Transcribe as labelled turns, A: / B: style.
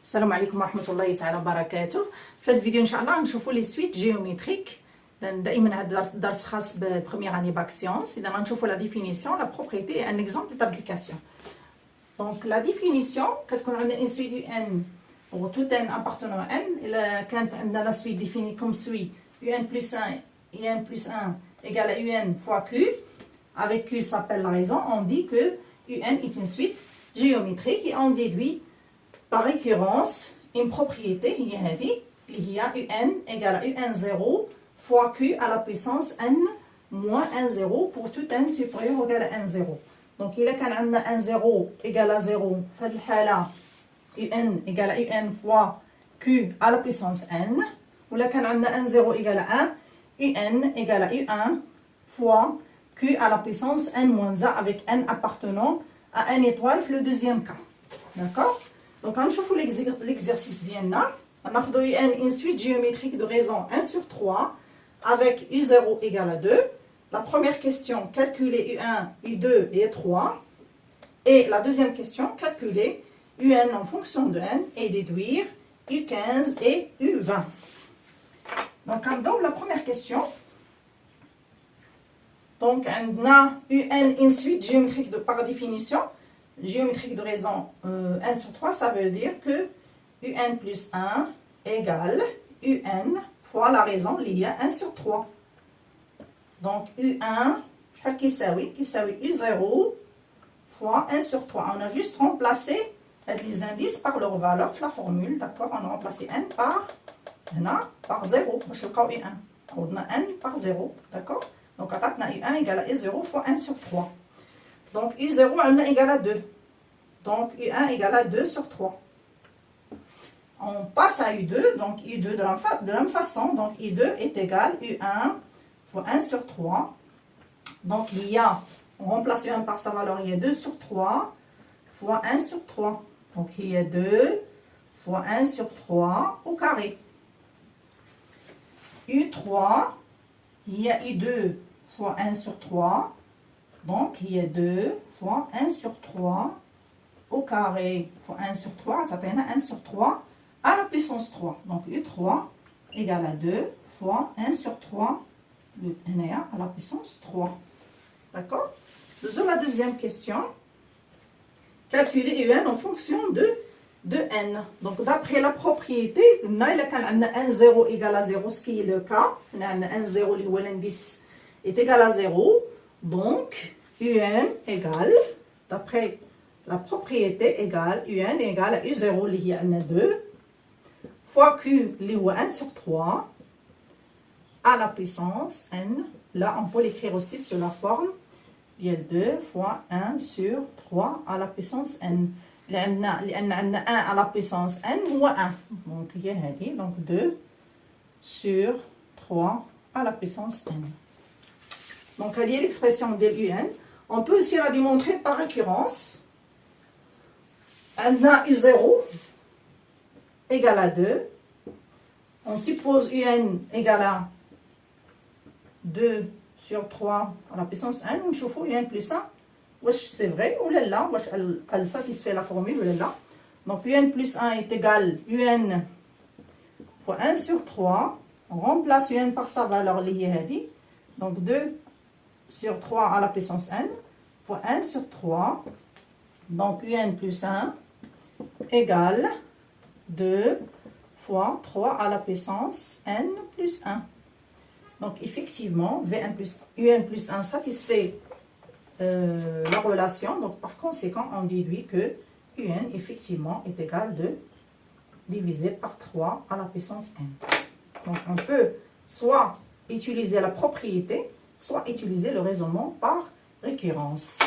A: السلام عليكم ورحمة الله تعالى وبركاته. في هذا الفيديو إن شاء الله غنشوفوا لي سويت جيومتريك. دائما هذا الدرس خاص ببروميير اني باك سيونس. إذا غنشوفوا لا ديفينيسيون لا بروبريتي et un exemple d'application. Donc la définition كتكون عندنا une suite UN pour tout n appartenant à n. إلا كانت عندنا la suite définie comme suit UN plus 1 UN plus 1 égale à UN fois Q. Avec Q s'appelle la raison. On dit que UN est une suite géométrique et on déduit par récurrence une propriété il y a UN égale à UN0 fois Q à la puissance n moins N0 pour tout n supérieur ou égal à N0. Donc il y a N0 égale à 0 fait UN égale à UN fois Q à la puissance n ou là N0 égale à 1 UN égale à UN fois Q à la puissance n moins 1 avec n appartenant à n étoile le deuxième cas. D'accord? Donc, on va voir l'exercice d'INA. On a une suite géométrique de raison 1 sur 3 avec U0 égale à 2. La première question, calculer U1, U2 et U3. Et la deuxième question, calculer UN en fonction de n et déduire U15 et U20. Donc, dans la première question, donc, on a UN une suite géométrique par définition. Géométrique de raison 1 sur 3, ça veut dire que UN plus 1 égale UN fois la raison liée à 1 sur 3. Donc U1, qui s'appelle U0 fois 1 sur 3. On a juste remplacé les indices par leur valeur la formule. D'accord? On a remplacé n par 0. Je vais U1. On a n par 0. D'accord? Donc on a U1 égale à U0 fois 1 sur 3. Donc U0 on a égal à 2. Donc U1 égale à 2 sur 3. On passe à U2. Donc U2 de la même façon. Donc U2 est égal à U1 fois 1 sur 3. Donc il y a, on remplace U1 par sa valeur, il y a 2 sur 3 fois 1 sur 3. Donc il y a 2 fois 1 sur 3 au carré. U3, il y a U2 fois 1 sur 3. Donc, il y a 2 fois 1 sur 3 au carré fois 1 sur 3. Ça fait 1 sur 3 à la puissance 3. Donc, U3 égale à 2 fois 1 sur 3 à la puissance 3. D'accord? Faisons la deuxième question. Calculer UN en fonction de n. Donc, d'après la propriété, on a N0 égale à 0, ce qui est le cas. On a N0, l'indice est égal à 0. Donc, UN égale, d'après la propriété égale, UN égale à U0 lié à 2 fois Q lié à 1 sur 3 à la puissance n. Là, on peut l'écrire aussi sur la forme. Il y a 2 fois 1 sur 3 à la puissance n. لأن 1 à la puissance n هو 1. Donc, il y a donc 2 sur 3 à la puissance n. Donc, il y a l'expression de UN. On peut aussi la démontrer par récurrence. On a U0 égale à 2. On suppose UN égale à 2 sur 3 à la puissance n. On chauffe UN plus 1. C'est vrai ou là, elle satisfait la formule ou là. Donc, UN plus 1 est égal à UN fois 1 sur 3. On remplace UN par sa valeur liée à 10. Donc, 2 sur 3 à la puissance n fois 1 sur 3. Donc, UN plus 1 égale 2 fois 3 à la puissance n plus 1. Donc, effectivement, UN plus 1 satisfait la relation. Donc, par conséquent, on déduit que UN, effectivement, est égal de divisé par 3 à la puissance n. Donc, on peut soit utiliser la propriété, soit utiliser le raisonnement par récurrence.